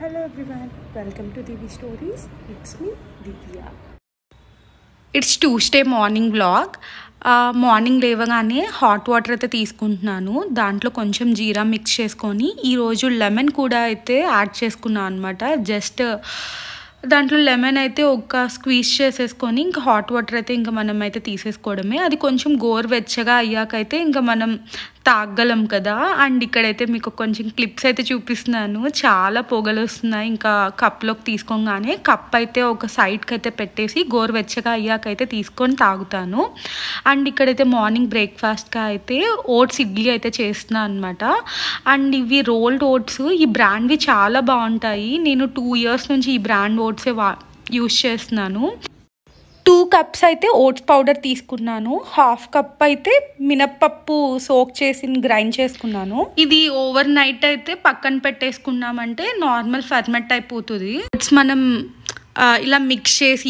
Hello everyone, welcome to Divi Stories. It's me, Divya. It's Tuesday morning vlog. Morning లేవగానే hot water అయితే తీసుకుంటున్నాను. దాంట్లో కొంచెం జీరా mix చేసుకొని ఈరోజు లెమన్ కూడా అయితే యాడ్ చేసుకున్నాను అనమాట. జస్ట్ దాంట్లో లెమన్ అయితే ఒక స్క్వీజ్ చేసేసుకొని ఇంకా హాట్ వాటర్ అయితే ఇంకా మనం అయితే తీసేసుకోవడమే. అది కొంచెం గోరువెచ్చగా అయ్యాకైతే ఇంకా మనం తాగలం కదా. అండ్ ఇక్కడైతే మీకు కొంచెం క్లిప్స్ అయితే చూపిస్తున్నాను. చాలా పొగలు వస్తున్నాయి. ఇంకా కప్లోకి తీసుకోగానే కప్ అయితే ఒక సైడ్కి అయితే పెట్టేసి గోరువెచ్చగా అయ్యాకైతే తీసుకొని తాగుతాను. అండ్ ఇక్కడైతే మార్నింగ్ బ్రేక్ఫాస్ట్గా అయితే ఓట్స్ ఇడ్లీ అయితే చేస్తున్నాను అనమాట. అండ్ ఇవి రోల్డ్ ఓట్స్, ఈ బ్రాండ్వి చాలా బాగుంటాయి. నేను 2 years నుంచి ఈ బ్రాండ్ ఓట్సే యూస్ చేస్తున్నాను. 2 cups అయితే ఓట్స్ పౌడర్ తీసుకున్నాను. 1/2 cup అయితే మినప్పప్పు సోక్ చేసి గ్రైండ్ చేసుకున్నాను. ఇది ఓవర్ నైట్ అయితే పక్కన పెట్టేసుకున్నామంటే నార్మల్ ఫర్మెంట్ అయిపోతుంది. ఓట్స్ మనం ఇలా మిక్స్ చేసి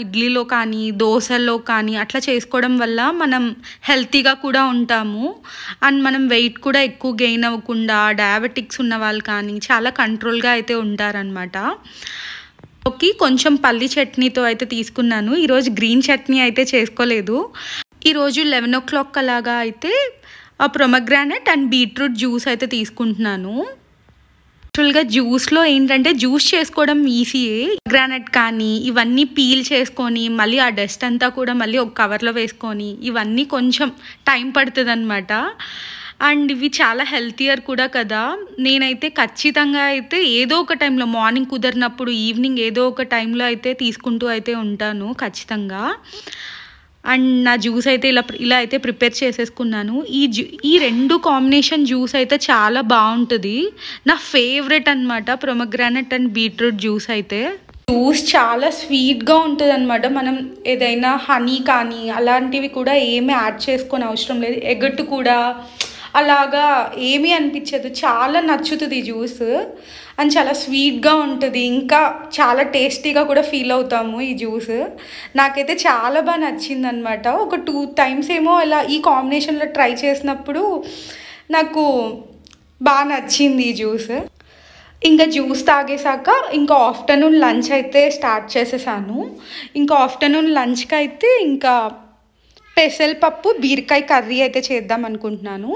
ఇడ్లీలో కానీ దోశల్లో కానీ అట్లా చేసుకోవడం వల్ల మనం హెల్తీగా కూడా ఉంటాము. అండ్ మనం వెయిట్ కూడా ఎక్కువ గెయిన్ అవ్వకుండా, డయాబెటిక్స్ ఉన్న వాళ్ళు కానీ చాలా కంట్రోల్గా అయితే ఉంటారనమాట. ఓకే, కొంచెం పల్లి చట్నీతో అయితే తీసుకున్నాను. ఈరోజు గ్రీన్ చట్నీ అయితే చేసుకోలేదు. ఈరోజు 11 o'clock అలాగా అయితే ప్రొమగ్రానెట్ అండ్ బీట్రూట్ జ్యూస్ అయితే తీసుకుంటున్నాను. యాక్చువల్గా జ్యూస్లో ఏంటంటే జ్యూస్ చేసుకోవడం ఈజీయే. గ్రానైట్ కానీ ఇవన్నీ పీల్ చేసుకొని మళ్ళీ ఆ డస్ట్ అంతా కూడా మళ్ళీ ఒక కవర్లో వేసుకొని ఇవన్నీ కొంచెం టైం పడుతుంది అనమాట. అండ్ ఇవి చాలా హెల్తియర్ కూడా కదా. నేనైతే ఖచ్చితంగా అయితే ఏదో ఒక టైంలో, మార్నింగ్ కుదరినప్పుడు ఈవినింగ్ ఏదో ఒక టైంలో అయితే తీసుకుంటూ అయితే ఉంటాను ఖచ్చితంగా. అండ్ నా జ్యూస్ అయితే ఇలా అయితే ప్రిపేర్ చేసేసుకున్నాను. ఈ 2 కాంబినేషన్ జ్యూస్ అయితే చాలా బాగుంటుంది. నా ఫేవరెట్ అనమాట ప్రొమగ్రానెట్ అండ్ బీట్రూట్ జ్యూస్ అయితే. జ్యూస్ చాలా స్వీట్గా ఉంటుంది అనమాట. మనం ఏదైనా హనీ కానీ అలాంటివి కూడా ఏమీ యాడ్ చేసుకొని అవసరం లేదు. ఎగటు కూడా అలాగా ఏమీ అనిపించదు. చాలా నచ్చుతుంది ఈ జ్యూస్. అండ్ చాలా స్వీట్గా ఉంటుంది. ఇంకా చాలా టేస్టీగా కూడా ఫీల్ అవుతాము ఈ జ్యూస్. నాకైతే చాలా బాగా నచ్చింది అనమాట. ఒక 2 times ఏమో ఇలా ఈ కాంబినేషన్లో ట్రై చేసినప్పుడు నాకు బాగా నచ్చింది ఈ జ్యూస్. ఇంకా జ్యూస్ తాగేసాక ఇంకా ఆఫ్టర్నూన్ లంచ్ అయితే స్టార్ట్ చేసేసాను. ఇంకా ఆఫ్టర్నూన్ లంచ్కి అయితే ఇంకా పెసరపప్పు బీరకాయ కర్రీ అయితే చేద్దాం అనుకుంటున్నాను.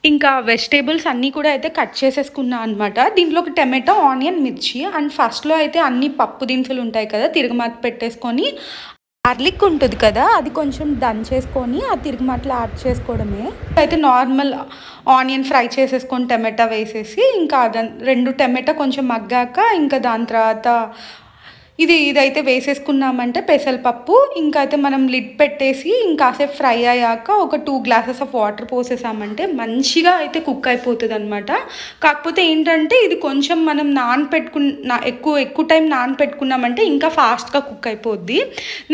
ఇంకా వెజిటేబుల్స్ అన్నీ కూడా అయితే కట్ చేసేసుకున్నాను అనమాట. దీంట్లో ఒక టమాటో, ఆనియన్, మిర్చి. అండ్ ఫస్ట్లో అయితే అన్ని పప్పు దినుసులు ఉంటాయి కదా, తిరగమాత పెట్టేసుకొని గార్లిక్ ఉంటుంది కదా అది కొంచెం దంచేసుకొని ఆ తిరగమాతలో యాడ్ చేసుకోవడమే. అయితే నార్మల్ ఆనియన్ ఫ్రై చేసేసుకొని టమాటా వేసేసి ఇంకా 2 టమాటా కొంచెం మగ్గాక ఇంకా దాని తర్వాత ఇదైతే వేసేసుకున్నామంటే పెసరపప్పు. ఇంకా అయితే మనం లిడ్ పెట్టేసి ఇంకాసేపు ఫ్రై అయ్యాక ఒక 2 glasses ఆఫ్ వాటర్ పోసేసామంటే మంచిగా అయితే కుక్ అయిపోతుంది అనమాట. కాకపోతే ఏంటంటే ఇది కొంచెం మనం ఎక్కువ టైం నానపెట్టుకున్నామంటే ఇంకా ఫాస్ట్గా కుక్ అయిపోద్ది.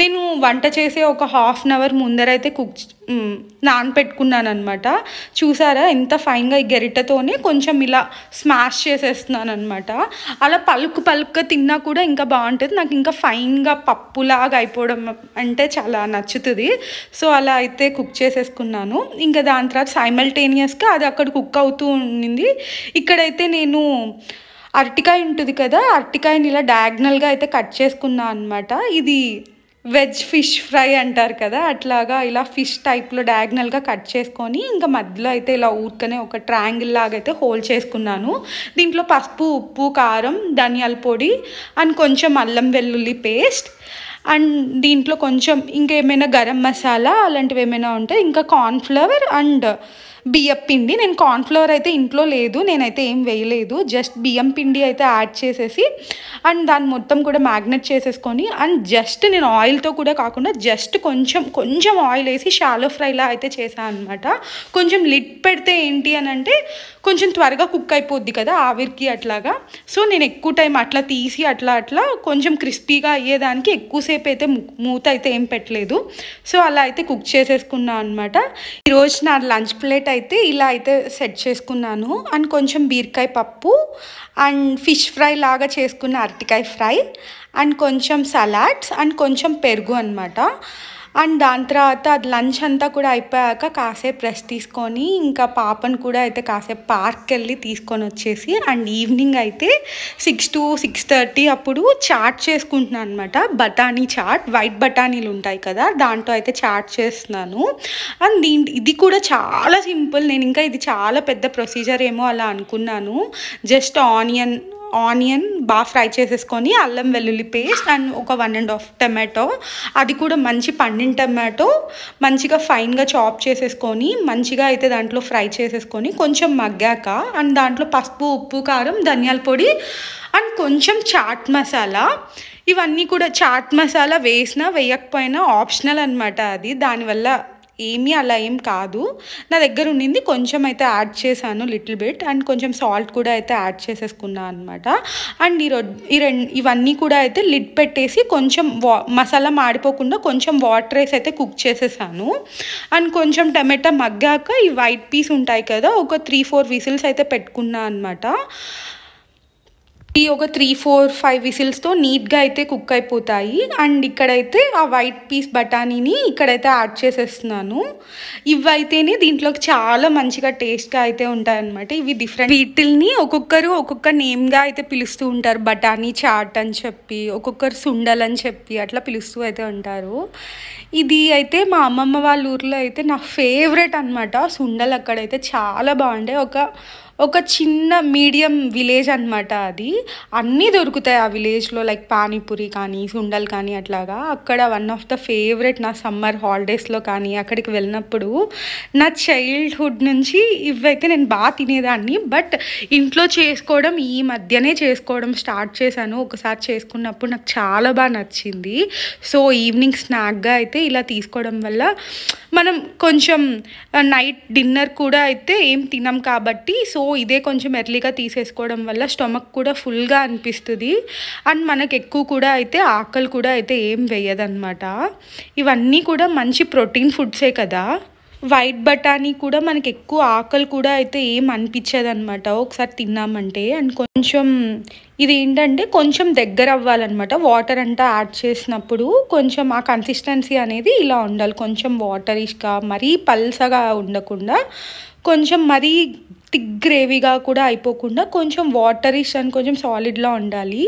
నేను వంట చేసే ఒక 1/2 hour ముందరైతే నానపెట్టుకున్నాను అనమాట. చూసారా ఎంత ఫైన్గా ఈ గరిటెతోనే కొంచెం ఇలా స్మాష్ చేసేస్తున్నాను అనమాట. అలా పలుకుగా తిన్నా కూడా ఇంకా బాగుంటుంది. నాకు ఇంకా ఫైన్గా పప్పులాగా అయిపోవడం అంటే చాలా నచ్చుతుంది. సో అలా అయితే కుక్ చేసేసుకున్నాను. ఇంకా దాని తర్వాత సైమల్టేనియస్గా అది అక్కడ కుక్ అవుతూ ఉండింది. ఇక్కడైతే నేను అరటికాయ ఉంటుంది కదా, అరటికాయని ఇలా డయాగ్నల్గా అయితే కట్ చేసుకున్నాను అనమాట. ఇది వెజ్ ఫిష్ ఫ్రై అంటారు కదా, అట్లాగా ఇలా ఫిష్ టైప్లో డయాగ్నల్గా కట్ చేసుకొని ఇంకా మధ్యలో అయితే ఇలా ఊరికనే ఒక ట్రయాంగిల్ లాగా అయితే హోల్డ్ చేసుకున్నాను. దీంట్లో పసుపు, ఉప్పు, కారం, ధనియాల పొడి అండ్ కొంచెం అల్లం వెల్లుల్లి పేస్ట్ అండ్ దీంట్లో కొంచెం ఇంకేమైనా గరం మసాలా అలాంటివి ఏమైనా ఉంటే ఇంకా కార్న్ఫ్లవర్ అండ్ బియ్యం పిండి. నేను కార్న్ఫ్లవర్ అయితే ఇంట్లో లేదు, నేనైతే ఏం వేయలేదు. జస్ట్ బియ్యం పిండి అయితే యాడ్ చేసేసి అండ్ దాన్ని మొత్తం కూడా మ్యాగ్నెట్ చేసేసుకొని అండ్ జస్ట్ నేను ఆయిల్తో కూడా కాకుండా జస్ట్ కొంచెం ఆయిల్ వేసి షాలో ఫ్రైలా అయితే చేశాను అనమాట. కొంచెం లిడ్ పెడితే ఏంటి అని అంటే కొంచెం త్వరగా కుక్ అయిపోద్ది కదా ఆవిరికి అట్లాగా. సో నేను ఎక్కువ టైం అట్లా తీసి అట్లా కొంచెం క్రిస్పీగా అయ్యేదానికి ఎక్కువసేపు అయితే మూత అయితే ఏం పెట్టలేదు. సో అలా అయితే కుక్ చేసేసుకున్నాను అనమాట. ఈరోజు నా లంచ్ ప్లేట్ అయితే ఇలా అయితే సెట్ చేసుకున్నాను. అండ్ కొంచెం బీరకాయ పప్పు అండ్ ఫిష్ ఫ్రై లాగా చేసుకున్న అరటికాయ ఫ్రై అండ్ కొంచెం సలాడ్స్ అండ్ కొంచెం పెరుగు అనమాట. అండ్ దాని తర్వాత అది లంచ్ అంతా కూడా అయిపోయాక కాసేపు రెస్ట్ తీసుకొని ఇంకా పాపను కూడా అయితే కాసేపు పార్క్కి వెళ్ళి తీసుకొని వచ్చేసి అండ్ ఈవినింగ్ అయితే 6 to 6:30 అప్పుడు చాట్ చేసుకుంటున్నాను అనమాట. బఠానీ చాట్, వైట్ బఠానీలు ఉంటాయి కదా, దాంట్లో అయితే చాట్ చేస్తున్నాను. అండ్ ఇది కూడా చాలా సింపుల్. నేను ఇంకా ఇది చాలా పెద్ద ప్రొసీజర్ ఏమో అలా అనుకున్నాను. జస్ట్ ఆనియన్ బాగా ఫ్రై చేసేసుకొని అల్లం వెల్లుల్లి పేస్ట్ అండ్ ఒక 1.5 టమాటో, అది కూడా మంచి పండిన టమాటో మంచిగా ఫైన్గా చాప్ చేసేసుకొని మంచిగా అయితే దాంట్లో ఫ్రై చేసేసుకొని కొంచెం మగ్గాక అండ్ దాంట్లో పసుపు, ఉప్పు, కారం, ధనియాల పొడి అండ్ కొంచెం చాట్ మసాలా, ఇవన్నీ కూడా చాట్ మసాలా వేసినా వేయకపోయినా ఆప్షనల్ అనమాట. అది దానివల్ల అలా ఏం కాదు. నా దగ్గర ఉండింది కొంచెం అయితే యాడ్ చేశాను, లిటిల్ బిట్, అండ్ కొంచెం సాల్ట్ కూడా అయితే యాడ్ చేసేసుకున్నాను అనమాట. అండ్ ఇవన్నీ కూడా అయితే లిడ్ పెట్టేసి కొంచెం మసాలా మాడిపోకుండా కొంచెం వాటర్ వేసి అయితే కుక్ చేసేసాను. అండ్ కొంచెం టమాటా మగ్గాక ఈ వైట్ పీస్ ఉంటాయి కదా, ఒక 3-4 విజిల్స్ అయితే పెట్టుకున్నాను అనమాట. ఈ ఒక 3-4-5 విసిల్స్తో నీట్గా అయితే కుక్ అయిపోతాయి. అండ్ ఇక్కడైతే ఆ వైట్ పీస్ బఠానీని ఇక్కడైతే యాడ్ చేసేస్తున్నాను. ఇవైతేనే దీంట్లోకి చాలా మంచిగా టేస్ట్గా అయితే ఉంటాయన్నమాట. ఇవి డిఫరెంట్, వీటిల్ని ఒక్కొక్కరు ఒక్కొక్క నేమ్గా అయితే పిలుస్తూ ఉంటారు. బఠానీ చాట్ అని చెప్పి, ఒక్కొక్కరు సుండల్ అని చెప్పి అట్లా పిలుస్తూ అయితే ఉంటారు. ఇది అయితే మా అమ్మమ్మ వాళ్ళ ఊర్లో అయితే నా ఫేవరెట్ అనమాట. సుండల్ అక్కడైతే చాలా బాగుంటాయి. ఒక చిన్న మీడియం విలేజ్ అనమాట. అది అన్నీ దొరుకుతాయి ఆ విలేజ్లో, లైక్ పానీపూరి కానీ సుండల్ కానీ అట్లాగా. అక్కడ వన్ ఆఫ్ ద ఫేవరెట్. నా సమ్మర్ హాలిడేస్లో కానీ అక్కడికి వెళ్ళినప్పుడు నా చైల్డ్హుడ్ నుంచి ఇవైతే నేను బాగా తినేదాన్ని. బట్ ఇంట్లో చేసుకోవడం ఈ మధ్యనే చేసుకోవడం స్టార్ట్ చేశాను. ఒకసారి చేసుకున్నప్పుడు నాకు చాలా బాగా నచ్చింది. సో ఈవినింగ్ స్నాక్గా అయితే ఇలా తీసుకోవడం వల్ల మనం కొంచెం నైట్ డిన్నర్ కూడా అయితే ఏం తినం కాబట్టి, సో ఇదే కొంచెం ఎర్లీగా తీసేసుకోవడం వల్ల స్టమక్ కూడా ఫుల్గా అనిపిస్తుంది. అండ్ మనకు ఎక్కువ కూడా అయితే ఆకలి కూడా అయితే ఏం వేయదన్నమాట. ఇవన్నీ కూడా మంచి ప్రోటీన్ ఫుడ్సే కదా. వైట్ బఠానీ కూడా మనకి ఎక్కువ ఆకలి కూడా అయితే ఏం అనిపించదు అనమాట ఒకసారి తిన్నామంటే. అండ్ కొంచెం ఇది ఏంటంటే కొంచెం దగ్గర అవ్వాలన్నమాట. వాటర్ అంతా యాడ్ చేసినప్పుడు కొంచెం ఆ కన్సిస్టెన్సీ అనేది ఇలా ఉండాలి. కొంచెం వాటరిష్గా, మరీ పల్సగా ఉండకుండా, కొంచెం మరీ థిక్ గ్రేవీగా కూడా అయిపోకుండా కొంచెం వాటరిష్ అండ్ కొంచెం సాలిడ్లా ఉండాలి.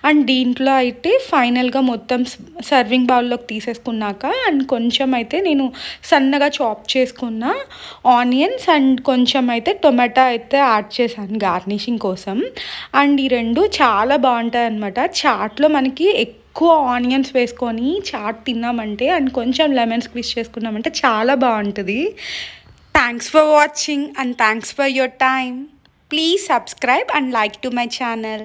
అండ్ దీంట్లో అయితే ఫైనల్గా మొత్తం సర్వింగ్ బౌల్లోకి తీసేసుకున్నాక అండ్ కొంచెం అయితే నేను సన్నగా చాప్ చేసుకున్న ఆనియన్స్ అండ్ కొంచెం అయితే టొమాటో అయితే యాడ్ చేశాను గార్నిషింగ్ కోసం. అండ్ ఈ రెండు చాలా బాగుంటాయి అన్నమాట. చాట్లో మనకి ఎక్కువ ఆనియన్స్ వేసుకొని చాట్ తిన్నామంటే అండ్ కొంచెం లెమన్ స్క్వీజ్ చేసుకున్నామంటే చాలా బాగుంటుంది. Thanks for watching and thanks for your time. Please subscribe and like to my channel.